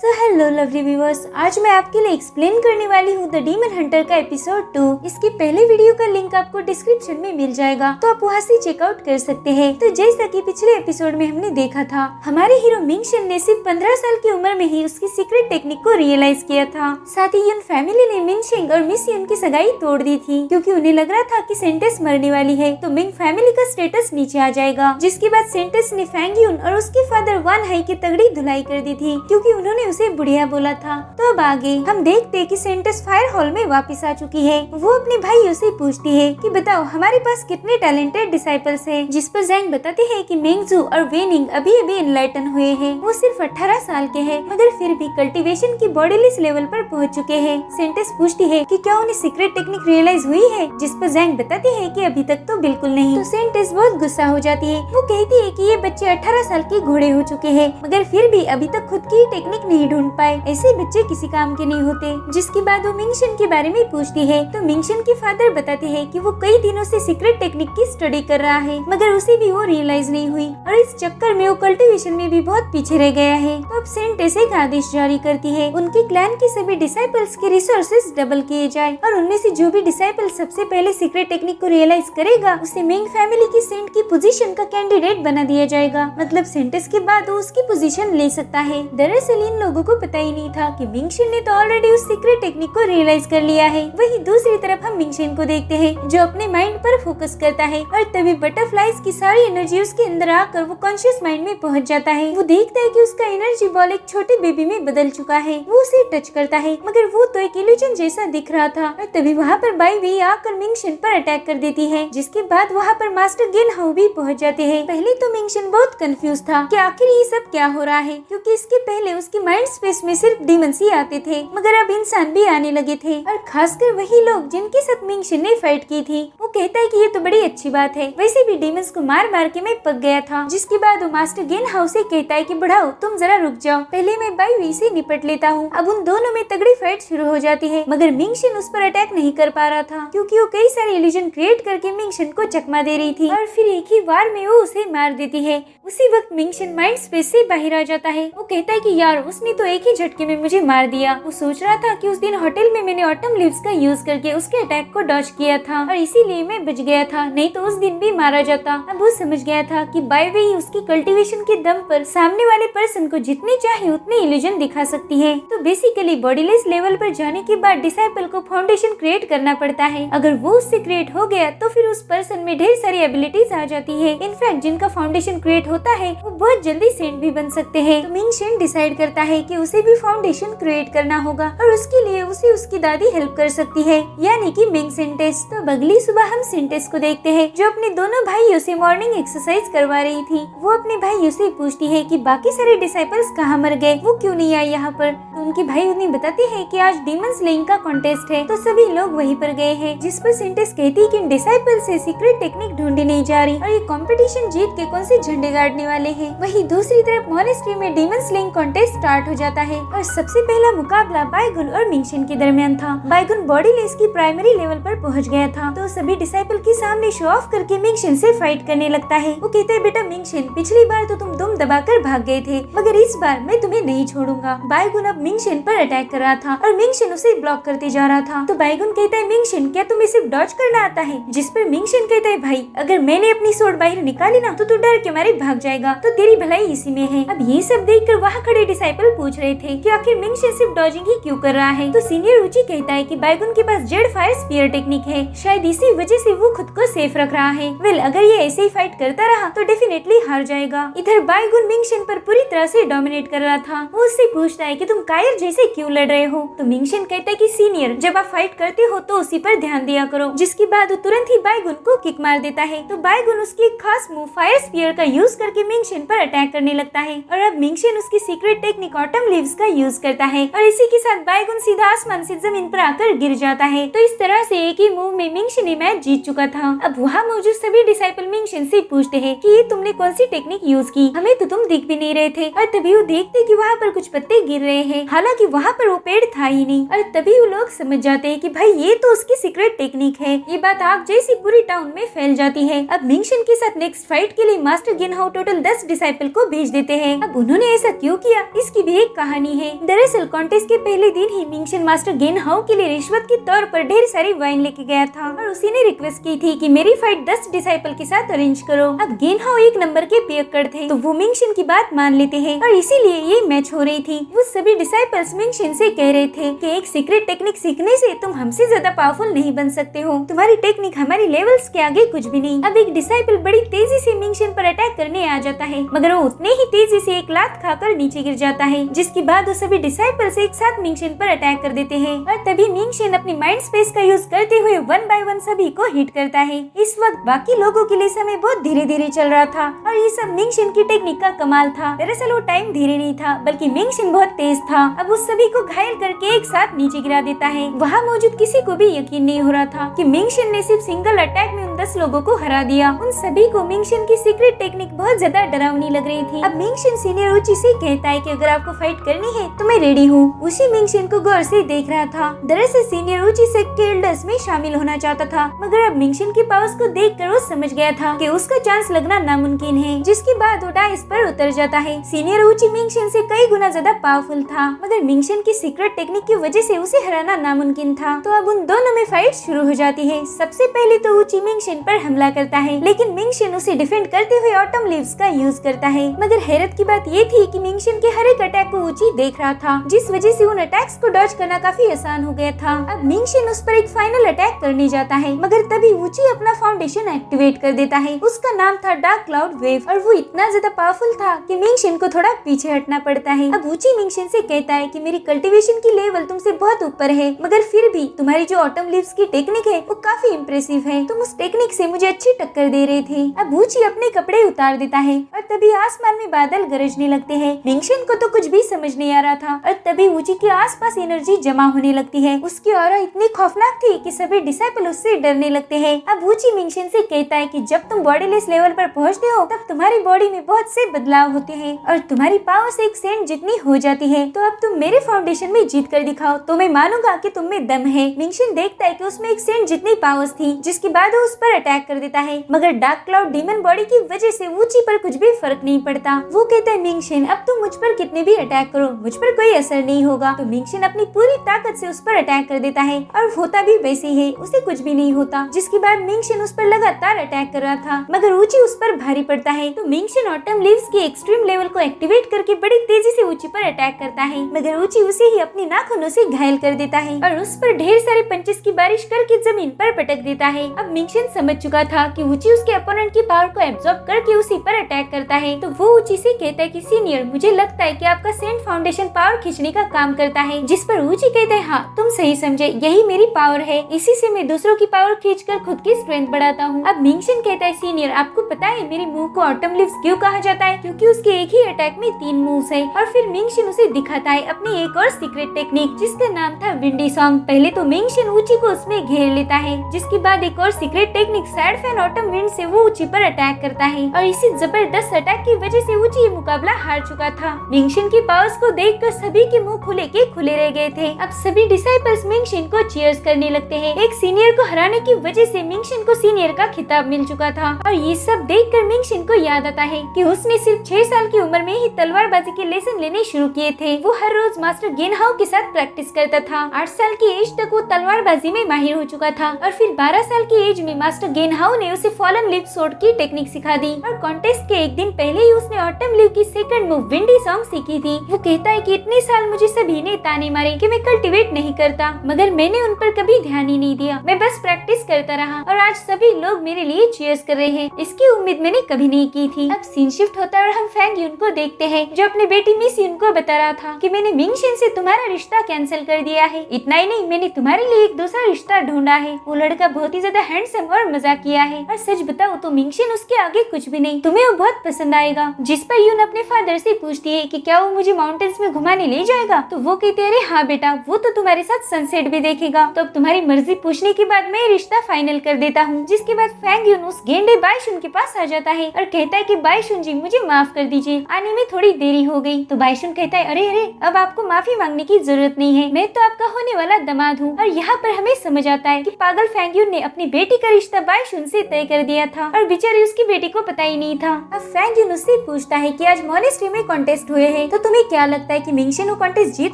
So hello lovely viewers, आज मैं आपके लिए एक्सप्लेन करने वाली हूँ द डीमन हंटर का एपिसोड 2। इसकी पहले वीडियो का लिंक आपको डिस्क्रिप्शन में मिल जाएगा, तो आप वहाँ से चेकआउट कर सकते हैं। तो जैसा कि पिछले एपिसोड में हमने देखा था, हमारे हीरो मिंगशन ने सिर्फ 15 साल की उम्र में ही उसकी सीक्रेट टेक्निक को रियलाइज किया था। साथ ही युन फैमिली ने मिंगशेंग और मिस युन की सगाई तोड़ दी थी, क्योंकि उन्हें लग रहा था कि सेंटेस मरने वाली है तो मिंग फैमिली का स्टेटस नीचे आ जाएगा। जिसके बाद सेंटेस ने फैंग युन और उसके फादर वान हाई की तगड़ी धुलाई कर दी थी, क्योंकि उन्होंने उसे बुढ़िया बोला था। तो अब आगे हम देखते कि सेंटेस फायर हॉल में वापस आ चुकी है। वो अपने भाइयों से पूछती है कि बताओ हमारे पास कितने टैलेंटेड डिसाइपल्स हैं। जिस पर जैंग बताते हैं कि मेंगजू और वेनिंग अभी अभी एनलाइटन हुए हैं। वो सिर्फ 18 साल के हैं, मगर फिर भी कल्टीवेशन की बॉडीलेस लेवल पर पहुंच चुके हैं। सेंटेस पूछती है कि क्या उन्हें सीक्रेट टेक्निक रियलाइज हुई है, जिस पर जैंग बताती है कि अभी तक तो बिल्कुल नहीं। तो सेंटेस बहुत गुस्सा हो जाती है। वो कहती है कि ये बच्चे 18 साल के घोड़े हो चुके हैं, मगर फिर भी अभी तक खुद की टेक्निक नहीं ढूंढ पाए। ऐसे बच्चे किसी काम के नहीं होते। जिसके बाद वो मिंगशन के बारे में पूछती है, तो मिंगशन के फादर बताते हैं कि वो कई दिनों से सीक्रेट टेक्निक की स्टडी कर रहा है, मगर उसे भी वो रियलाइज नहीं हुई और इस चक्कर में वो कल्टीवेशन में भी बहुत पीछे रह गया है। तो अब सेंटेस एक आदेश जारी करती है, उनके क्लैन के सभी डिसाइपल्स के रिसोर्सेज डबल किए जाए और उनमें से जो भी डिसाइपल सबसे पहले सीक्रेट टेक्निक को रियलाइज करेगा, उसे मिंग फैमिली की सेंट की पोजीशन का कैंडिडेट बना दिया जाएगा। मतलब सेंटेस के बाद वो उसकी पोजीशन ले सकता है। दरअसल इन लोगों को पता ही नहीं था कि मिंगशन ने तो ऑलरेडी उस सीक्रेट टेक्निक को रियलाइज कर लिया है। वहीं दूसरी तरफ हम मिंगशन को देखते हैं, जो अपने माइंड पर फोकस करता है और तभी बटरफ्लाइज की सारी एनर्जी उसके अंदर आकर वो कॉन्शियस माइंड में पहुंच जाता है। वो देखता है कि उसका एनर्जी बॉल एक छोटे बेबी में बदल चुका है। वो उसे टच करता है, मगर वो तो एक इल्यूजन जैसा दिख रहा था। और तभी वहाँ पर बाई वे आकर मिंगशन पर अटैक कर देती है। जिसके बाद वहाँ पर मास्टर गेन हाउ भी पहुँच जाते हैं। पहले तो मिंगशन बहुत कंफ्यूज था कि आखिर ये सब क्या हो रहा है, क्योंकि इसके पहले उसकी माइंड स्पेस में सिर्फ डीमंस ही आते थे, मगर अब इंसान भी आने लगे थे, और खासकर वही लोग जिनके साथ मिंगशन ने फाइट की थी। वो कहता है कि ये तो बड़ी अच्छी बात है, वैसे भी डीमंस को मार मार के मैं पक गया था। जिसके बाद वो मास्टर गेन हाउस से कहता है कि बढ़ाओ, तुम जरा रुक जाओ, पहले मैं बाई वी से निपट लेता हूँ। अब उन दोनों में तगड़ी फाइट शुरू हो जाती है, मगर मिंगशन उस पर अटैक नहीं कर पा रहा था, क्योंकि वो कई सारे इल्यूजन क्रिएट करके मिंगशन को चकमा दे रही थी और फिर एक ही वार में वो उसे मार देती है। उसी वक्त मिंगशन माइंड स्पेस से बाहर आ जाता है। वो कहता है कि यार उसने तो एक ही झटके में मुझे मार दिया। वो सोच रहा था कि उस दिन होटल में मैंने ऑटम लीव्स का यूज करके उसके अटैक को डॉज किया था और इसीलिए मैं बच गया था, नहीं तो उस दिन भी मारा जाता। अब वो समझ गया था कि बाय वे ही उसकी कल्टीवेशन के दम पर सामने वाले पर्सन को जितने चाहे उतने इल्यूजन दिखा सकती है। तो बेसिकली बॉडीलेस लेवल पर जाने के बाद डिसाइपल को फाउंडेशन क्रिएट करना पड़ता है। अगर वो उससे क्रिएट हो गया तो फिर उस पर्सन में ढेर सारी एबिलिटीज आ जाती है। इनफैक्ट जिनका फाउंडेशन क्रिएट होता है वो बहुत जल्दी सेंट भी बन सकते हैं। तो मिंगशन डिसाइड करता है कि उसे भी फाउंडेशन क्रिएट करना होगा और उसके लिए उसे उसकी दादी हेल्प कर सकती है, यानी कि मिंग सेंटेस। तो अगली सुबह हम सेंटेस को देखते हैं, जो अपने दोनों भाइयों से मॉर्निंग एक्सरसाइज करवा रही थी। वो अपने भाइयों से पूछती है कि बाकी सारे डिसाइपल्स कहाँ मर गए, वो क्यों नहीं आए यहाँ पर। तो उनके भाई उन्हें बताते हैं कि आज डीमन स्लेइंग का कॉन्टेस्ट है, तो सभी लोग वहीं पर गए हैं। जिस पर सेंटेस कहती है कि इन डिसाइपल से सीक्रेट टेक्निक ढूंढी नहीं जा रही और ये कंपटीशन जीत के कौन से झंडे गाड़ने वाले हैं। वहीं दूसरी तरफ मॉनेस्ट्री में डीमन स्लेइंग कॉन्टेस्ट स्टार्ट हो जाता है और सबसे पहला मुकाबला बायगुन और मिंगशन के दरमियान था। बायगुन बॉडीलेस की प्राइमरी लेवल पर पहुंच गया था, तो सभी डिसाइपल के सामने शो ऑफ करके मिंगशन से फाइट करने लगता है। वो कहता है बेटा मिंगशन, पिछली बार तो तुम दुम दबाकर भाग गए थे, मगर इस बार मैं तुम्हें नहीं छोड़ूंगा। बायगुन अब मिंगशन पर अटैक कर रहा था और मिंगशन उसे ब्लॉक करते जा रहा था। तो बायगुन कहता है मिंगशन, क्या तुम्हें सिर्फ डॉज करना आता है। जिस पर मिंगशन कहता है भाई, अगर मैंने अपनी सोड बाहर निकाली ना तो तू डर के मारे भाग जाएगा, तो तेरी भलाई इसी में है। अब ये सब देखकर वहाँ खड़े डिसाइपल पूछ रहे थे कि आखिर मिंगशन सिर्फ डॉजिंग ही क्यों कर रहा है। तो सीनियर रुचि कहता है कि बायगुन के पास जेड फायर स्पीयर टेक्निक है, शायद इसी वजह से वो खुद को सेफ रख रहा है। वेल, अगर ये ऐसे ही फाइट करता रहा तो डेफिनेटली हार जाएगा। इधर बायगुन मिंगशन पर पूरी तरह से डोमिनेट कर रहा था। वो उससे पूछता है कि तुम कायर जैसे क्यों लड़ रहे हो। तो मिंगशन कहता है कि सीनियर, जब आप फाइट करते हो तो उसी पर ध्यान दिया करो। जिसके बाद वो तुरंत ही बायगुन को किक मार देता है। तो बायगुन उसकी एक खास मूव फायर स्पीयर का यूज करके मिंगशन पर अटैक करने लगता है और अब मिंगशन उसकी सीक्रेट टेक्निक ऑटम लीव्स का यूज करता है और इसी के साथ बायगुन सीधा आसमान से जमीन पर आकर गिर जाता है। तो इस तरह से एक ही मूव में मिंगशन ने मैच जीत चुका था। अब वहाँ मौजूद सभी डिसाइपल मिंगशन से पूछते हैं कि ये तुमने कौन सी टेक्निक यूज की, हमें तो तुम दिख भी नहीं रहे थे। और तभी वो देखते कि वहाँ पर कुछ पत्ते गिर रहे हैं हालांकि वहाँ पर वो पेड़ था ही नहीं। और तभी वो लोग समझ जाते हैं कि भाई ये तो उसकी सीक्रेट टेक्निक है। ये बात आग जैसी पूरी टाउन में फैल जाती है। अब मिंगशन के साथ नेक्स्ट फाइट के लिए मास्टर गिनहाउ टोटल 10 डिसाइपल को भेज देते हैं। अब उन्होंने ऐसा क्यों किया, इसकी भी एक कहानी है। दरअसल कॉन्टेस्ट के पहले दिन ही मिंगशन मास्टर गिनहाउ के लिए रिश्वत के तौर पर ढेर सारी वाइन लेके गया था और उसी ने रिक्वेस्ट की थी कि मेरी फाइट 10 डिसाइपल के साथ अरेंज करो। अब गिनहाउ एक नंबर के पियक्कड़ थे तो वो मिंगशन की बात मान लेते हैं और इसीलिए ये मैच हो रही थी। वो सभी डिसाइपल्स मिंगशन से कह रहे थे कि एक सीक्रेट टेक्निक सीखने से तुम हमसे ज्यादा पावरफुल नहीं बन सकते हो, तुम्हारी टेक्निक हमारी लेवल्स के आगे कुछ भी नहीं। अब एक डिसाइपल बड़ी तेजी से मिंगशन पर अटैक करने आ जाता है मगर वो उतने ही तेजी से एक लात खाकर नीचे गिर जाता है, जिसके बाद वो सभी डिसाइपल्स एक साथ मिंगशन पर अटैक कर देते हैं और तभी मिंगशन अपनी माइंड स्पेस का यूज करते हुए 1 बाय 1 सभी को हिट करता है। इस वक्त बाकी लोगों के लिए समय बहुत धीरे धीरे चल रहा था और ये सब मिंगशन की टेक्निक का कमाल था। दरअसल वो टाइम धीरे नहीं था बल्कि मिंगशन बहुत तेज था। अब उस सभी को घायल करके एक साथ नीचे गिरा देता है। वहाँ मौजूद किसी को भी यकीन नहीं हो रहा था कि मिंगशन ने सिर्फ सिंगल अटैक में उन 10 लोगों को हरा दिया। उन सभी को मिंगशन की सीक्रेट टेक्निक बहुत ज्यादा डरावनी लग रही थी। अब मिंगशन सीनियर उची से कहता है कि अगर आपको फाइट करनी है तो मैं रेडी हूँ। उसी मिंगशन को गौर से देख रहा था। दरअसल सीनियर उची से एल्डर्स में शामिल होना चाहता था मगर अब मिंगशन की पावर्स को देखकर वो समझ गया था कि उसका चांस लगना नामुमकिन है, जिसके बाद वो डाइस पर उतर जाता है। सीनियर उची मिंगशन से कई गुना ज्यादा पावरफुल था मगर मिंगशन की सीक्रेट टेक्निक की वजह से उसे हराना नामुमकिन था। तो अब उन दोनों में फाइट शुरू हो जाती है। सबसे पहले तो उची मिंगशन पर हमला करता है लेकिन मिंगशन उसे डिफेंड करते हुए ऑटम लीव्स का यूज करता है। मगर हैरत की बात ये थी कि मिंगशन के हर एक अटैक को उची देख रहा था, जिस वजह से उन अटैक्स को डॉज करना काफी आसान हो गया था। अब मिंगशन उस पर एक फाइनल अटैक करने जाता है मगर तभी उची अपना फाउंडेशन एक्टिवेट कर देता है। उसका नाम था डार्क क्लाउड वेव और वो इतना ज्यादा पावरफुल था कि मिंगशन को थोड़ा पीछे हटना पड़ता है। अब उची मिंगशन से कहता है कि मेरी कल्टीवेशन की लेवल तुमसे बहुत ऊपर है मगर फिर भी तुम्हारी जो ऑटम लीव्स की टेक्निक है वो काफी इम्प्रेसिव है, तुम उस टेक्निक से मुझे अच्छी टक्कर दे रहे थे। अब उची अपने कपड़े उतार देता है और तभी आसमान में बादल गरजने लगते हैं। मिंगशन को तो कुछ भी समझ नहीं आ रहा था और तभी उची के आसपास एनर्जी जमा होने लगती है। उसकी ऑरा इतनी खौफनाक थी कि सभी डिसाइपल उससे डरने लगते हैं। अब उची मिंगशन से कहता है कि जब तुम बॉडीलेस लेवल पर पहुंचते हो तब तुम्हारी बॉडी में बहुत से बदलाव होते हैं और तुम्हारी पावर्स एक सेंट जितनी हो जाती है। तो अब तुम मेरे फाउंडेशन में जीत कर दिखाओ तो मैं मानूंगा कि तुम में दम है। मिंगशन देखता है कि उसमें एक सेंट जितनी पावर्स थी, जिसके बाद वो उस पर अटैक कर देता है मगर डार्क क्लाउड डीमन बॉडी की वजह से ऊंची पर कुछ भी फर्क नहीं पड़ता। वो कहता है मिंगशन अब तुम मुझ पर कितने भी अटैक करो मुझ पर कोई असर नहीं होगा। तो मिंगशन अपनी पूरी ताकत से उस पर अटैक कर देता है और होता भी वैसे ही है, उसे कुछ भी नहीं होता। जिसके बाद मिंगशन उस पर लगातार अटैक कर रहा था मगर ऊंची उस पर भारी पड़ता है। तो मिंगशन ऑटम लीव्स के एक्सट्रीम लेवल को एक्टिवेट करके बड़ी तेजी से ऊंची पर अटैक करता है मगर ऊंची उसे ही अपनी नाखूनों से घायल कर देता है और उस पर ढेर सारे पंचेस की बारिश करके जमीन पर पटक देता है। अब मिंगशन समझ चुका था कि ऊंची उसके अपोनेंट की पावर को एब्जॉर्ब करके उसी पर अटैक करता है। तो वो ऊंची से कहता है कि सीनियर मुझे लगता है कि आपका सेंट फाउंडेशन पावर खींचने का काम करता है। जिस पर ऊंची कहता है हाँ तुम सही समझे, यही मेरी पावर है, इसी से मैं दूसरों की पावर खींचकर खुद की स्ट्रेंथ बढ़ाता हूँ। अब मिंगशन कहता है सीनियर आपको पता है मेरे मूव को ऑटम लीव्स क्यों कहा जाता है, क्योंकि उसके एक ही अटैक में 3 मूव्स है। और फिर मिंगशन उसे दिखाता है अपनी एक और सीक्रेट टेक्निक जिसका नाम था विंडी सॉन्ग। पहले तो मिंगशन ऊंची को उसमें घेर लेता है, जिसके बाद एक और secret technique sad fan autumn wind से वो ऊंची पर अटैक करता है और इसी जबरदस्त अटैक की वजह से ऊंची ये मुकाबला हार चुका था। मिंगशन की पावर्स को देखकर सभी के मुंह खुले के खुले रह गए थे। अब सभी डिसाइपल्स मिंगशन को चीयर्स करने लगते हैं। एक सीनियर को हराने की वजह से मिंगशन को सीनियर का खिताब मिल चुका था और ये सब देखकर मिंगशन को याद आता है कि उसने सिर्फ 6 साल की उम्र में ही तलवारबाजी के लेसन लेने शुरू किए थे। वो हर रोज मास्टर गिनहाउ के साथ प्रैक्टिस करता था। 8 साल की एज तक वो तलवारबाजी में माहिर हो चुका था और फिर 12 साल की एज में मास्टर गिनहाउ ने उसे फॉलन लीफ सोर्ड की टेक्निक सिखा दी और कॉन्टेस्ट के एक दिन पहले ही उसने ऑटम लीफ की सेकंड मूव विंडी सॉन्ग सीखी थी। वो कहता है कि इतने साल मुझे सभी ने ताने मारे कि मैं कल्टीवेट नहीं करता मगर मैंने उन पर कभी ध्यान ही नहीं दिया, मैं बस प्रैक्टिस करता रहा और आज सभी लोग मेरे लिए चीयर्स कर रहे हैं। इसकी उम्मीद मैंने कभी नहीं की थी। अब सीन शिफ्ट होता है और हम फैंग यून को देखते हैं जो अपनी बेटी मिस यून को बता रहा था कि मैंने मिंगशन से तुम्हारा रिश्ता कैंसिल कर दिया है। इतना ही नहीं मैंने तुम्हारे लिए एक दूसरा रिश्ता ढूंढा है। वो लड़का बहुत ही ज्यादा हैंडसम और मजाकिया है और सच बताओ तो मिंगशन उसके आगे कुछ भी नहीं, तुम्हें वो बहुत पसंद आएगा। जिस पर यून अपने फादर से पूछती है कि क्या वो मुझे माउंटेन्स में घुमाने ले जाएगा तो वो कहते हैं अरे हाँ बेटा वो तो तुम्हारे साथ सनसेट भी देखेगा, तो अब तुम्हारी मर्जी पूछने के बाद मैं रिश्ता फाइनल कर देता हूँ। जिसके बाद फैंग यून उस गेंडे बाइशुन के पास आ जाता है और कहता है कि बाइशुन जी मुझे माफ कर दीजिए, आने में थोड़ी देरी हो गई। तो बाइशुन कहता है अरे अरे अब आपको माफी मांगने की जरूरत नहीं है, मैं तो आपका होने वाला दामाद हूँ। और यहाँ पर हमें समझ आता है कि पागल फैंग युन ने अपनी बेटी का रिश्ता बाइशुन से तय कर दिया था और बेचारी उसकी बेटी को पता ही नहीं था। अब फैंग युन उससे पूछता है कि आज मॉनेस्ट्री में कॉन्टेस्ट हुए हैं, तो तुम्हें क्या लगता है कि मिंगशन वो कॉन्टेस्ट जीत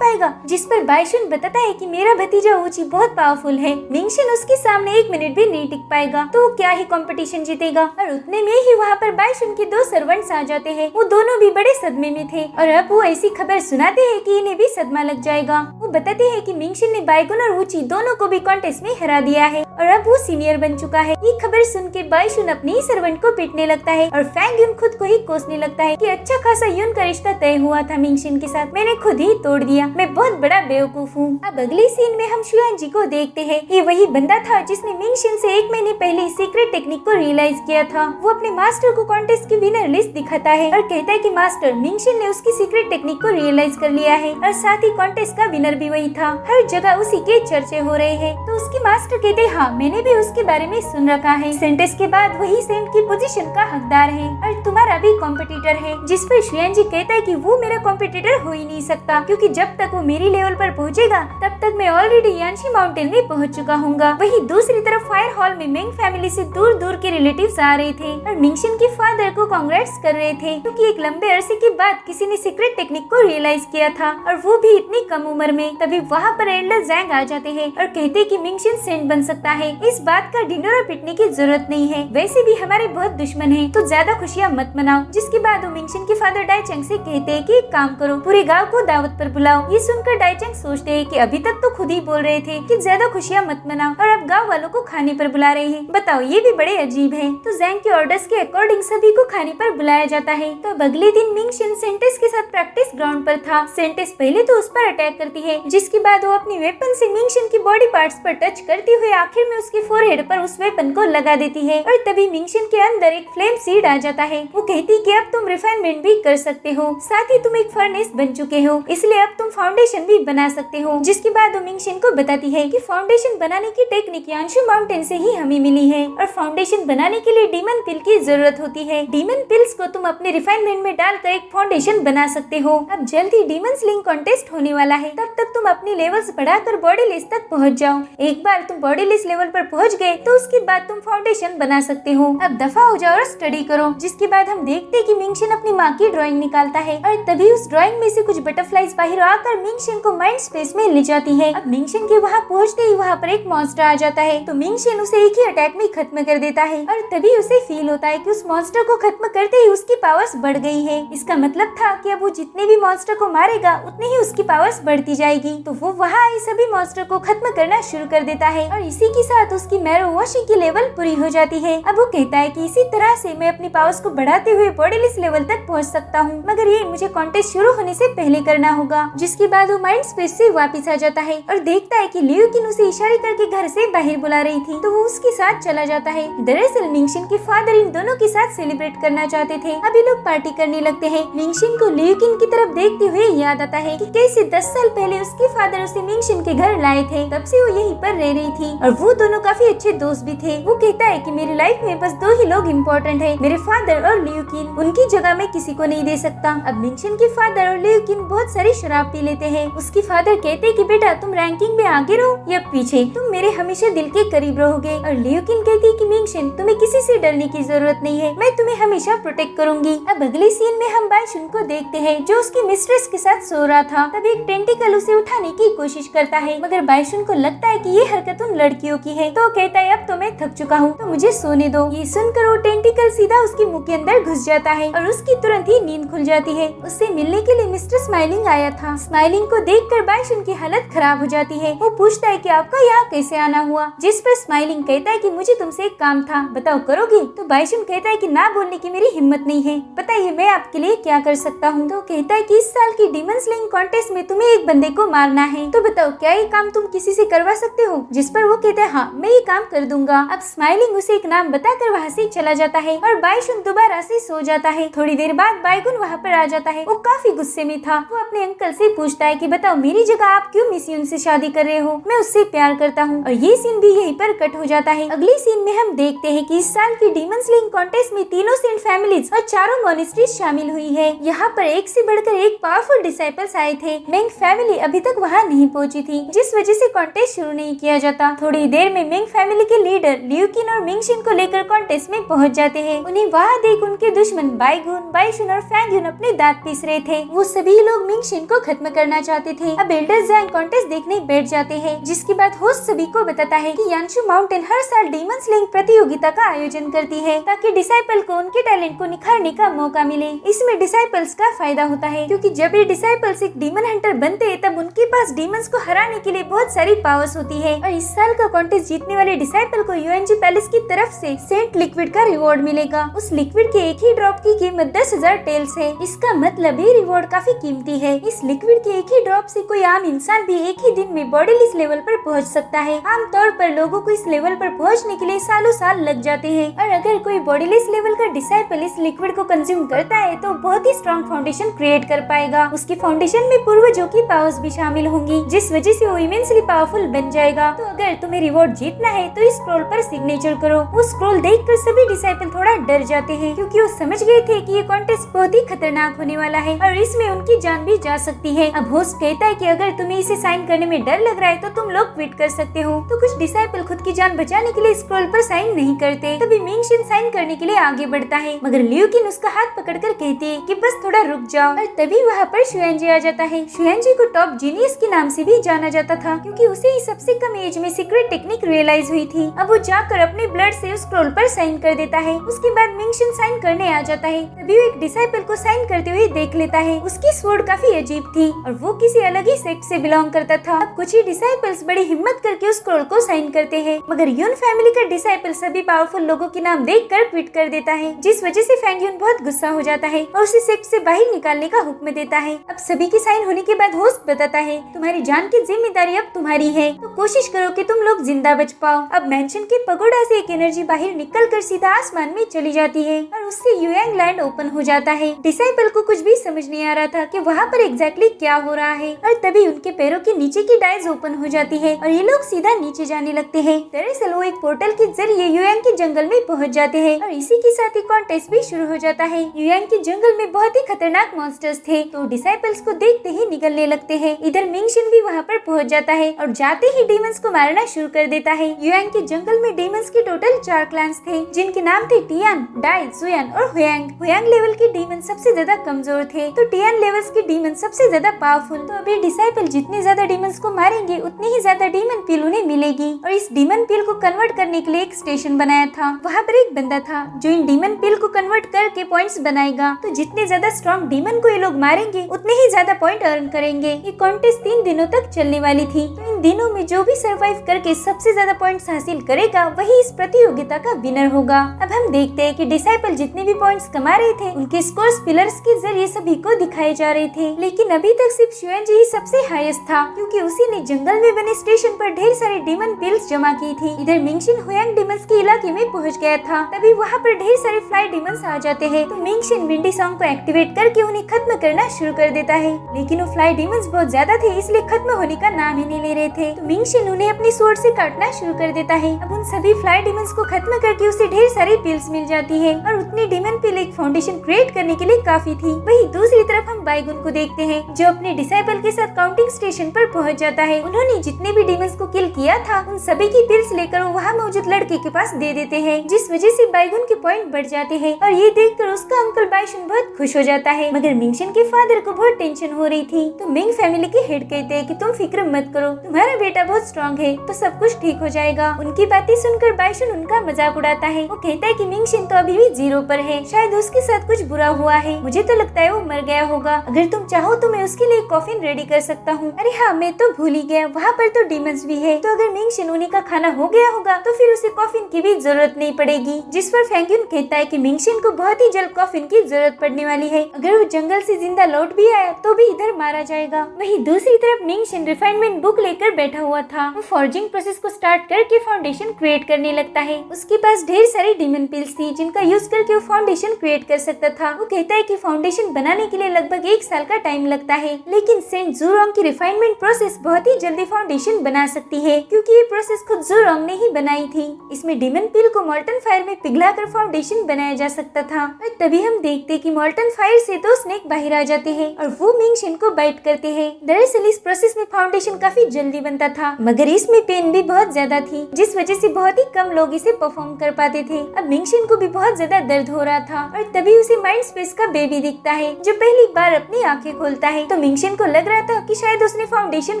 पाएगा? जिस पर बाइशुन बताता है कि मेरा भतीजा ऊंची बहुत पावरफुल है, मिंगशन उसके सामने 1 मिनट भी नहीं टिक पाएगा, तो क्या ही कंपटीशन जीतेगा। और उतने में ही वहाँ पर बाइशुन के 2 सर्वेंट्स आ जाते हैं। वो दोनों भी बड़े सदमे में थे और अब वो ऐसी खबर सुनाते हैं कि इन्हें भी सदमा लग जाएगा। वो बताते हैं कि मिंगशन ने बाइगुन और ऊंची दोनों को भी कॉन्टेस्ट में हरा दिया है और अब वो सीनियर बन चुका है। ये खबर सुन के बाइशुन अपने ही सर्वेंट को पीटने लगता है और फैंग युन खुद को ही कोसने लगता है कि अच्छा खासा युन का रिश्ता तय हुआ था मिंगशन के साथ, मैंने खुद ही तोड़ दिया, मैं बहुत बड़ा बेवकूफ हूँ। अब अगले सीन में हम शुआन जी को देखते हैं। ये वही बंदा था जिसने मिंगशन से 1 महीने पहले सीक्रेट टेक्निक को रियलाइज किया था। वो अपने मास्टर को कॉन्टेस्ट की विनर लिस्ट दिखाता है और कहता है कि मास्टर, मिंगशन ने उसकी सीक्रेट टेक्निक को रियलाइज कर लिया है और साथ ही कॉन्टेस्ट का विनर भी वही था। हर जगह उसी के चर्चे हो रहे हैं। तो उसके मास्टर कहते हैं, हाँ मैंने भी उसके बारे में सुन रखा है। सेंटेस के बाद वही सेंट की पोजीशन का हकदार है और तुम्हारा भी कॉम्पिटिटर है। जिस पर शुआन जी कहता है कि वो मेरा कॉम्पिटिटर हो ही नहीं सकता, क्योंकि जब तक वो मेरी लेवल पर पहुंचेगा तब तक मैं ऑलरेडी यांशी माउंटेन में पहुंच चुका हूँगा। वही दूसरी तरफ फायर हॉल में मिंग फैमिली से दूर दूर के रिलेटिव्स आ रहे थे और मिंगशन के फादर को कांग्रेट्स कर रहे थे, क्योंकि एक लंबे अरसे के बाद किसी ने सीक्रेट टेक्निक को रियलाइज किया था और वो भी इतनी कम उम्र में। तभी वहाँ पर एल्डर जैंग आ जाते हैं और कहते हैं कि मिंगशन सेंट बन सकता है, इस बात का ढिंडोरा पीटने की जरूरत नहीं है, वैसे भी हमारे बहुत दुश्मन हैं, तो ज्यादा खुशियाँ मत मनाओ। जिसके बाद वो मिंगशन के फादर डाइचंग से कहते हैं कि एक काम करो, पूरे गाँव को दावत पर बुलाओ। ये सुनकर डाइचंग सोचते हैं कि अभी तक तो खुद ही बोल रहे थे कि ज्यादा खुशियाँ मत मनाओ और अब गाँव वालों को खाने पर बुला रहे हैं, बताओ ये भी बड़े अजीब है। तो जैंग के ऑर्डर्स के अकॉर्डिंग सभी को खाने पर बुलाया जाता है। तो अब अगले दिन मिंगशन सेंटेस के साथ प्रैक्टिस ग्राउंड पर था। सेंटेस पहले तो उस पर अटैक करती है, जिसके बाद वो अपनी वेपन से मिंगशन की बॉडी पार्ट्स पर टच करते हुए आखिर में उसके फोरहेड पर उस वेपन को लगा देती है और तभी मिंगशन के अंदर एक फ्लेम सीड आ जाता है। वो कहती कि अब तुम रिफाइनमेंट भी कर सकते हो, साथ ही तुम एक फर्नेस बन चुके हो, इसलिए अब तुम फाउंडेशन भी बना सकते हो। जिसके बाद वो मिंगशन को बताती है कि फाउंडेशन बनाने की टेक्निक यांशु माउंटेन से ही हमें मिली है और फाउंडेशन बनाने के लिए डीमन पिल की जरूरत होती है। डीमन पिल्स को तुम अपने रिफाइनमेंट में डालकर एक फाउंडेशन बना सकते हो। अब जल्द ही डीमन स्लिंग कॉन्टेस्ट होने वाला है, तब तक तुम अपनी लेवल्स बढ़ाकर बॉडी लिस्ट तक पहुंच जाओ। एक बार तुम बॉडी लिस्ट लेवल पर पहुंच गए तो उसके बाद तुम फाउंडेशन बना सकते हो। अब दफा हो जाओ और स्टडी करो। जिसके बाद हम देखते हैं कि मिंगशन अपनी माँ की ड्राइंग निकालता है और तभी उस ड्राइंग में से कुछ बटरफ्लाइज बाहर आकर मिंगशन को माइंड स्पेस में ले जाती है। अब मिंगशन के वहाँ पहुँचते ही वहाँ पर एक मॉन्स्टर आ जाता है, तो मिंगशन उसे एक ही अटैक में खत्म कर देता है और तभी उसे फील होता है कि उस मॉन्स्टर को खत्म करते ही उसकी पावर्स बढ़ गई है। इसका मतलब था कि अब वो जितने भी मॉन्स्टर को मारेगा उतनी ही उसकी पावर्स बढ़ती जाएगी। तो वो वहाँ आए सभी मॉन्स्टर को खत्म करना शुरू कर देता है और इसी के साथ उसकी मैरो वॉशिंग की लेवल पूरी हो जाती है। अब वो कहता है कि इसी तरह से मैं अपनी पावर्स को बढ़ाते हुए बॉडीलेस लेवल तक पहुँच सकता हूँ, मगर ये मुझे कॉन्टेस्ट शुरू होने से पहले करना होगा। जिसके बाद वो माइंड स्पेस से वापस आ जाता है और देखता है कि लियूकिन उसे इशारे करके घर से बाहर बुला रही थी, तो वो उसके साथ चला जाता है। दरअसल मिंगशन के फादर इन दोनों के साथ सेलिब्रेट करना चाहते थे। अभी लोग पार्टी करने लगते हैं। मिंगशन को लियूकिन की तरफ देखते हुए याद आता है कि कैसे 10 साल पहले उसके फादर उसे मिंगशन के घर लाए थे, तब से वो यहीं पर रह रही थी और वो दोनों काफी अच्छे दोस्त भी थे। वो कहता है कि मेरी लाइफ में बस 2 ही लोग इम्पोर्टेंट है, मेरे फादर और लियूकिन, उनकी जगह मैं किसी को नहीं दे सकता। अब मिंगशन के फादर और लियूकिन बहुत सारी शराब पी लेते हैं। उसके फादर कहते हैं कि बेटा तुम रैंकिंग में आगे रहो या पीछे, तुम मेरे हमेशा दिल के करीब रहोगे। और लियूकिन कहती है कि मिंगशन तुम्हें किसी से डरने की जरूरत नहीं है, मैं तुम्हें हमेशा प्रोटेक्ट करूंगी। अब अगले सीन में हम बाइशुन को देखते हैं जो उसकी मिस्ट्रेस के साथ सो रहा था। तब एक टेंटिकल उसे उठाने की कोशिश करता है, मगर बाइशुन को लगता है कि ये हरकत उन लड़कियों की है, तो कहता है अब तो मैं थक चुका हूँ, तो मुझे सोने दो। ये सुनकर वो टेंटिकल सीधा उसके मुंह के अंदर घुस जाता है और उसकी तुरंत ही नींद खुल जाती है। उससे मिलने के लिए मिस्टर स्माइलिंग आया था। स्माइलिंग को देखकर बाइशुन की हालत खराब हो जाती है। वो पूछता है कि आपका यहाँ कैसे आना हुआ, जिस पर स्माइलिंग कहता है कि मुझे तुमसे एक काम था, बताओ करोगे? तो बाइशुन कहता है कि ना बोलने की मेरी हिम्मत नहीं है, बताइए मैं आपके लिए क्या कर सकता हूँ। तो कहता है कि इस साल की डीमन स्लेइंग कॉन्टेस्ट में तुम्हें एक बंदे को मारना है, तो बताओ क्या ये काम तुम किसी से करवा सकते हो? जिस पर वो कहता है हाँ, मैं ये काम कर दूंगा। अब स्माइलिंग उसे एक नाम बताकर वहाँ से चला जाता है और बाईशुन दोबारा से सो जाता है। थोड़ी देर बाद बाईगुन वहाँ पर आ जाता है। वो काफी गुस्से में था। वो अपने अंकल से पूछता है कि बताओ मेरी जगह आप क्यों मिस यून से शादी कर रहे हो, मैं उससे प्यार करता हूँ। और ये सीन भी यहीं पर कट हो जाता है। अगले सीन में हम देखते हैं कि इस साल की डीमन स्लेइंग कॉन्टेस्ट में तीनों सेंट फैमिलीज और चारों मॉनेस्ट्रीज शामिल हुई है। यहाँ पर एक से बढ़कर एक पावरफुल डिसाइपल्स आए थे। मेंग फैमिली अभी तक वहाँ नहीं पहुँची थी, जिस वजह से कॉन्टेस्ट शुरू नहीं किया जाता। थोड़ी देर में मेंग फैमिली के लीडर ल्यूकिन और मिंगशिन को लेकर कॉन्टेस्ट में पहुँच जाते हैं। उन्हें वहाँ देख उनके दुश्मन बाईगुन, बाईशुन और फैंगयुन अपने दांत पीस रहे थे। वो सभी लोग मिंगशिन को खत्म करना चाहते थे। अब एल्डर ज़ैंग कॉन्टेस्ट देखने बैठ जाते हैं, जिसके बाद होस्ट सभी को बताता है कि यानशु माउंटेन हर साल डीमन स्लेइंग प्रतियोगिता का आयोजन करती है ताकि डिसाइपल को उनके टैलेंट को निखारने का मौका मिले। इसमें डिसाइपल्स का फायदा होता है, क्योंकि जब ये डिसाइपल्स एक डीमन हंटर बनते हैं तब उनके पास डीमंस को हराने के लिए बहुत सारी पावर्स होती है। और इस साल का कॉन्टेस्ट जीतने वाले डिसाइपल को यूएनजी पैलेस की तरफ से सेंट लिक्विड का रिवॉर्ड मिलेगा। उस लिक्विड के एक ही ड्रॉप की कीमत 10,000 टेल्स है। इसका मतलब ये रिवॉर्ड काफी कीमती है। इस लिक्विड के एक ही ड्रॉप से कोई आम इंसान भी एक ही दिन में बॉडीलेस लेवल पर पहुंच सकता है। आमतौर पर लोगों को इस लेवल पर पहुंचने के लिए सालों साल लग जाते हैं। और अगर कोई बॉडीलेस लेवल का डिसाइपल इस लिक्विड को कंज्यूम करता है तो बहुत ही स्ट्रॉन्ग फाउंडेशन क्रिएट कर पाएगा। उसकी फाउंडेशन में पूर्वजों की पावर्स भी शामिल होंगी, जिस वजह से वो इमेंसली पावरफुल बन जाएगा। तो अगर तुम्हें रिवॉर्ड जीतना है तो इस स्क्रॉल पर सिग्नेचर करो। वो स्क्रॉल देखकर सभी डिसाइपल थोड़ा डर जाते हैं, क्योंकि वो समझ गए थे कि ये कॉन्टेस्ट बहुत ही खतरनाक होने वाला है और इसमें उनकी जान भी जा सकती है। अब होस्ट कहता है कि अगर तुम्हें इसे साइन करने में डर लग रहा है तो तुम लोग क्विट कर सकते हो। तो कुछ डिसाइपल खुद की जान बचाने के लिए स्क्रॉल पर साइन नहीं करते। तभी मिंगशिन साइन करने के लिए आगे बढ़ता है, मगर ल्यूकिन उसका हाथ पकड़कर कहती है कि बस थोड़ा रुक जाओ। और तभी वहाँ पर शुएनजी आ जाता है। शुएनजी को टॉप जीनियस के नाम से भी जाना जाता था, क्योंकि उसे ही सबसे कम एज में सीक्रेट टेक्निक रियलाइज हुई थी। अब वो जाकर अपने ब्लड से उस स्क्रॉल पर साइन कर देता है। उसके बाद मिंगशिन साइन करने आ जाता है। तभी वो एक डिसाइपल को साइन करते हुए देख लेता है। उसकी स्वॉर्ड काफी अजीब थी और वो किसी अलग ही सेक्ट से बिलोंग करता था। अब कुछ ही डिसाइपल्स बड़ी हिम्मत करके उस स्क्रॉल को साइन करते हैं, मगर यून फैमिली का डिसाइपल सभी पावरफुल लोगों के नाम देखकर क्विट कर देता है, जिस वजह से फैंगयुन बहुत गुस्सा हो जाता है और उसे सेक्ट से बाहर निकालने का हुक्म देता है। अब सभी के साइन होने के बाद होस्ट बताता है तुम्हारी जान की जिम्मेदारी अब तुम्हारी है, तो कोशिश करो कि तुम लोग जिंदा बच पाओ। अब मेंशन के पगोडा से एक एनर्जी बाहर निकलकर सीधा आसमान में चली जाती है और उससे युएंग लैंड ओपन हो जाता है। डिसाइपल को कुछ भी समझ नहीं आ रहा था कि वहाँ पर एग्जैक्टली क्या हो रहा है, और तभी उनके पैरों के नीचे की डाइज ओपन हो जाती है और ये लोग सीधा नीचे जाने लगते हैं। दरअसल वो एक पोर्टल के जरिए युएंग के जंगल में पहुँच जाते हैं और इसी के साथ ही कॉन्टेस्ट भी शुरू हो जाता है। युएंग के जंगल में बहुत ही खतरनाक मॉन्स्टर्स थे, तो डिसाइपल्स को देखते ही निगलने लगते हैं। इधर मिंगशिन भी वहाँ पर पहुँच जाता है और जाते ही डीमंस को मारना शुरू कर देता है। युएंग के जंगल में डीमंस के टोटल 4 क्लैंस थे, जिनके नाम थे टियान, डाई, जुयान और हुयांग। हुयांग लेवल के डीमन सबसे ज्यादा कमजोर थे, तो टियान लेवल्स के डीमन सबसे ज्यादा पावरफुल। तो अभी डिसाइपल जितने ज्यादा डीमंस को मारेंगे उतनी ही ज्यादा डीमन पील उन्हें मिलेगी। और इस डीमन पील को कन्वर्ट करने के लिए एक स्टेशन बनाया था। वहाँ पर एक बंदा था जो इन डीमन पील को कन्वर्ट करके पॉइंट्स बनाएगा। तो जितने ज्यादा स्ट्रॉन्ग डीमन को ये लोग मारेंगे उतने ही ज्यादा पॉइंट अर्न करेंगे। ये कॉन्टेस्ट 3 दिनों तक चलने वाली थी, तो इन दिनों में जो भी सर्वाइव करके सबसे ज्यादा पॉइंट्स हासिल करेगा वही इस प्रतियोगिता का विनर होगा। अब हम देखते हैं कि डिसाइपल जितने भी पॉइंट्स कमा रहे थे उनके स्कोर्स पिलर्स के जरिए सभी को दिखाए जा रहे थे, लेकिन अभी तक सिर्फ शुएनजी ही सबसे हाईएस्ट था, क्योंकि उसी ने जंगल में बने स्टेशन पर ढेर सारे डीमन पिल्स जमा की थी। इधर मिंगशिन हुयांग डीमंस के इलाके में पहुंच गया था। तभी वहाँ पर ढेर सारे फ्लाई डीमंस आ जाते हैं, तो मिंगशिन विंडी सॉन्ग को एक्टिवेट करके उन्हें खत्म करना शुरू कर देता है, लेकिन वो फ्लाई डीमंस बहुत ज्यादा थे इसलिए खत्म होने का नाम ही नहीं ले रहे थे। तो मिंगशिन उन्हें अपनी स्वॉर्ड से काटना शुरू कर देता है। अब उन सभी फ्लाई डीमंस को खत्म करके उसे ढेर सारी पिल्स मिल जाती है और उतनी डीमन पिल एक फाउंडेशन क्रिएट करने के लिए काफी थी। वहीं दूसरी तरफ हम बाईगुन को देखते हैं, जो अपने डिसाइपल के साथ काउंटिंग स्टेशन पर पहुंच जाता है। उन्होंने जितने भी डीमंस को किल किया था उन सभी की पिल्स लेकर वो वहाँ मौजूद लड़के के पास दे देते हैं, जिस वजह से बाईगुन के पॉइंट बढ़ जाते हैं और ये देखकर उसका अंकल बाईशुन बहुत खुश हो जाता है। मगर मिंगशिन के फादर को बहुत टेंशन हो रही थी, तो मिंग फैमिली के हेड कहते हैं कि तुम फिक्र मत करो, तुम्हारा बेटा बहुत स्ट्रॉन्ग है तो सब कुछ ठीक हो जाएगा। उनकी बातें सुनकर बाईशुन उनका मजाक उड़ाता है। वो कहता है कि मिंगशिन तो अभी भी 0 पर है, शायद उसके साथ कुछ बुरा हुआ है, मुझे तो लगता है वो मर गया होगा। अगर तुम चाहो तो मैं उसके लिए कॉफिन रेडी कर सकता हूँ। अरे हाँ, मैं तो भूल ही गया, वहाँ पर तो डीमंस भी है, तो अगर मिंगशिन उन्हीं का खाना हो गया होगा तो फिर उसे कॉफिन की भी जरूरत नहीं पड़ेगी। जिस पर फैंगयुन कहता है कि मिंगशिन को बहुत ही जल्द कॉफिन की जरूरत पड़ने वाली है, अगर वो जंगल से जिंदा लौट भी आया तो भी इधर मारा जाएगा। वहीं दूसरी तरफ मिंगशिन रिफाइनमेंट बुक लेकर लेकर बैठा हुआ था। वो फॉर्जिंग प्रोसेस को स्टार्ट करके फाउंडेशन क्रिएट करने लगता है। उसके पास ढेर सारी डीमन पिल्स थी जिनका यूज करके वो फाउंडेशन क्रिएट कर सकता था। वो कहता है कि फाउंडेशन बनाने के लिए लगभग 1 साल का टाइम लगता है, लेकिन सेंट जूरोंग की रिफाइनमेंट प्रोसेस बहुत ही जल्दी फाउंडेशन बना सकती है, क्योंकि ये प्रोसेस खुद जूरोंग ने ही बनाई थी। इसमें डीमन पिल को मॉल्टन फायर में पिघलाकर फाउंडेशन बनाया जा सकता था। और तभी हम देखते कि मॉल्टन फायर से 2 स्नेक बाहर आ जाते हैं और वो मिंगशिन को बाइट करते हैं। दरअसल इस प्रोसेस में फाउंडेशन काफी जल्दी बनता था, मगर इसमें पेन भी बहुत ज्यादा थी, जिस वजह से बहुत ही कम लोग इसे परफॉर्म कर पाते थे। अब मिंगशिन को भी बहुत ज्यादा दर्द हो रहा था और तभी उसे माइंड स्पेस का बेबी दिखता है जो पहली बार अपनी आंखें खोलता है। तो मिंगशिन को लग रहा था कि शायद उसने फाउंडेशन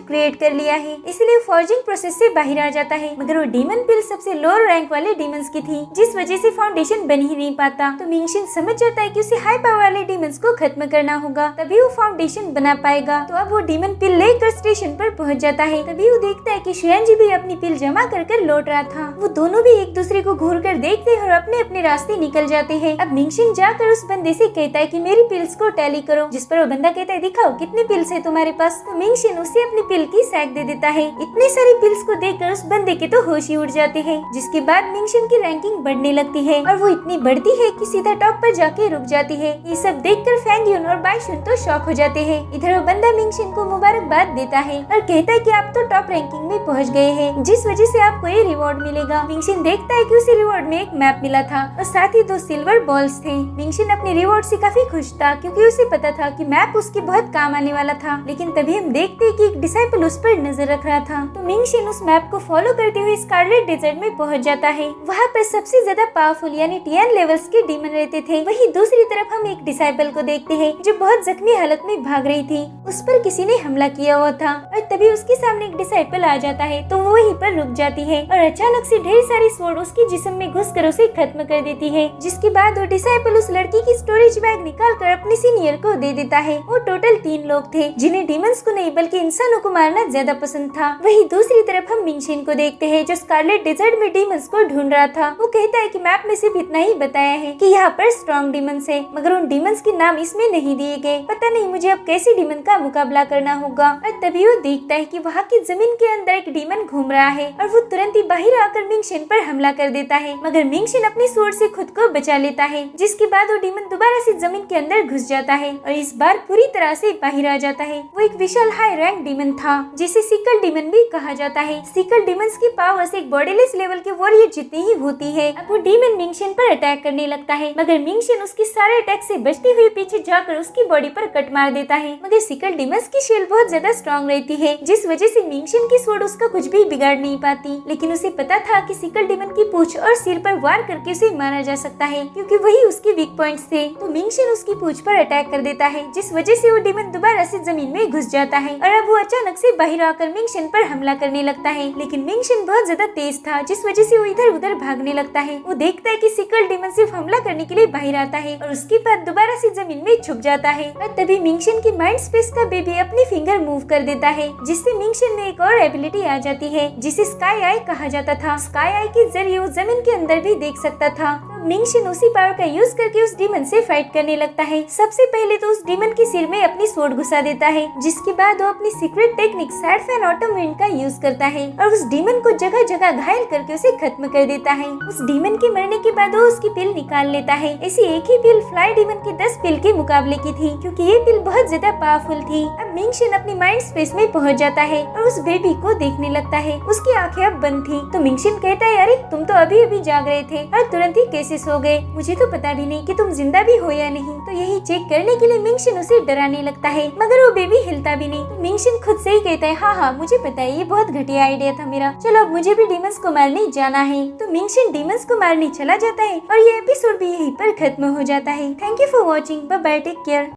क्रिएट कर लिया है, इसलिए फॉर्जिंग प्रोसेस से बाहर आ जाता है। मगर वो डीमन पिल सबसे लोअर रैंक वाले डीमंस की थी, जिस वजह से फाउंडेशन बन ही नहीं पाता। तो मिंगशिन समझ जाता है कि उसे हाई पावर वाले डीमंस को खत्म करना होगा, तभी वो फाउंडेशन बना पाएगा। तो अब वो डीमन पिल लेकर स्टेशन पर पहुंच जाता है। तभी वो देखता है कि शियांजी भी अपनी पिल जमा कर लौट रहा था। वो दोनों भी एक दूसरे को घूर कर देखते हैं और अपने अपने रास्ते निकल जाते हैं। अब मिंगशिन जाकर उस बंदे से कहता है कि मेरी पिल्स को टैली करो, जिस पर वो बंदा कहता है दिखाओ कितनी पिल्स है तुम्हारे पास। तो मिंगशिन उसे अपनी पिल की सैक दे देता है। इतनी सारी पिल्स को देखकर उस बंदे के तो होश ही उड़ जाते हैं, जिसके बाद मिंगशिन की रैंकिंग बढ़ने लगती है और वो इतनी बढ़ती है कि सीधा टॉप पर जाके रुक जाती है। ये सब देखकर फैंगयुन और बाइशुन तो शॉक हो जाते हैं। इधर वो बंदा मिंगशिन को मुबारकबाद देता है और कहता है कि आप तो टॉप रैंकिंग में पहुंच गए हैं, जिस वजह से आपको ये रिवॉर्ड मिलेगा। मिंगशिन देखता है कि उसे रिवॉर्ड में एक मैप मिला था और साथ ही 2 सिल्वर बॉल्स थे। मिंगशिन अपने रिवॉर्ड से काफी खुश था, क्योंकि उसे पता था कि मैप उसके बहुत काम आने वाला था। लेकिन तभी हम देखते हैं कि एक डिसाइपल उस पर नजर रख रहा था। तो मिंगशिन उस मैप को फॉलो करते हुए स्कारलेट डेजर्ट में पहुंच जाता है। वहाँ पर सबसे ज्यादा पावरफुल यानी टीएन लेवल्स के डीमन रहते थे। वहीं दूसरी तरफ हम एक डिसाइपल को देखते हैं जो बहुत जख्मी हालत में भाग रही थी। उस पर किसी ने हमला किया हुआ था और तभी उसके सामने एक डिसाइपल आ जाता है, तो वो वहीं पर रुक जाती है और अचानक से ढेर सारी स्वॉर्ड उसके जिस्म में घुसकर उसे खत्म कर देती है। जिसके बाद वो डिसाइपल उस लड़की की स्टोरेज बैग निकाल कर अपने सीनियर को दे देता है। वो टोटल 3 लोग थे जिन्हें डीमंस को नहीं बल्कि इंसानों को मारना ज्यादा पसंद था। वहीं दूसरी तरफ हम मिंगशिन को देखते हैं जो स्कारलेट डेजर्ट में डीमंस को ढूंढ रहा था। वो कहता है कि मैप में सिर्फ इतना ही बताया है कि यहाँ पर स्ट्रॉन्ग डीमंस है, मगर उन डीमंस के नाम इसमें नहीं दिए गए। पता नहीं मुझे अब कैसे डीमन का मुकाबला करना होगा। और तभी वो देखता है कि वहाँ की जमीन के अंदर एक डीमन घूम रहा है और वो तुरंत ही बाहर आकर मिंगशिन पर हमला कर देता है, मगर मिंगशिन अपनी स्वॉर्ड से खुद को बचा लेता है। जिसके बाद वो डीमन दोबारा से जमीन के अंदर घुस जाता है और इस बार पूरी तरह से बाहर आ जाता है। वो एक विशाल हाई रैंक डीमन था जिसे सिकल डीमन भी कहा जाता है। सिकल डीमंस की पावर्स एक बॉडीलेस लेवल के वॉरियर जितनी ही होती है। अब वो डीमन मिंगशिन पर अटैक करने लगता है, मगर मिंगशिन उसके सारे अटैक से बचते हुए पीछे जाकर उसकी बॉडी पर कट मार देता है। मगर सिकल डीमंस की शील्ड बहुत ज्यादा स्ट्रॉन्ग रहती है, जिस वजह से मिंगशिन की स्वॉर्ड उसका कुछ भी बिगाड़ नहीं पाती। लेकिन उसे पता था कि सिकल डीमन की पूंछ और सिर पर वार करके उसे मारा जा सकता है, क्योंकि वही उसके वीक पॉइंट्स थे। तो मिंगशिन उसकी पूंछ पर अटैक कर देता है, जिस वजह से वो डीमन दोबारा से जमीन में घुस जाता है और अब वो अचानक से बाहर आकर मिंगशिन पर हमला करने लगता है। लेकिन मिंगशिन बहुत ज्यादा तेज था, जिस वजह से वो इधर उधर भागने लगता है। वो देखता है कि सिकल डीमन सिर्फ हमला करने के लिए बाहर आता है और उसके बाद दोबारा से जमीन में छुप जाता है। और तभी मिंगशिन की माइंड स्पेस का बेबी अपनी फिंगर मूव कर देता है, जिससे मिंगशिन में एक और एबिलिटी आ जाती है जिसे स्काई आई कहा जाता था। स्काई आई के जरिए वो जमीन के अंदर भी देख सकता था। मिंगशिन उसी पावर का यूज करके उस डीमन से फाइट करने लगता है। सबसे पहले तो उस डीमन के सिर में अपनी स्वॉर्ड घुसा देता है, जिसके बाद वो अपनी secret technique sad fan autumn wind का यूज करता है और उस डीमन को जगह जगह घायल करके उसे खत्म कर देता है। उस डीमन के मरने के बाद वो उसकी पिल निकाल लेता है। ऐसी एक ही पिल फ्लाई डीमन की 10 पिल के मुकाबले की थी, क्योंकि ये पिल बहुत ज्यादा पावरफुल थी। अब मिंगशिन अपनी माइंड स्पेस में पहुंच जाता है और उस बेबी को देखने लगता है। उसकी आंखें अब बंद थी। तो मिंगशिन कहता है, अरे तुम तो अभी अभी जाग रहे थे और तुरंत ही कैसे सो गए? मुझे तो पता भी नहीं कि तुम जिंदा भी हो या नहीं। तो यही चेक करने के लिए मिंगशिन उसे डराने लगता है, मगर वो बेबी हिलता भी नहीं। तो मिंगशिन खुद से ही कहता है, हाँ मुझे पता है, ये बहुत घटिया आइडिया था मेरा। चलो अब मुझे भी डीमंस को मारने जाना है। तो मिंगशिन डीमंस को मारने चला जाता है और ये एपिसोड भी यहीं पर खत्म हो जाता है। Thank you for watching. Bye bye, take care.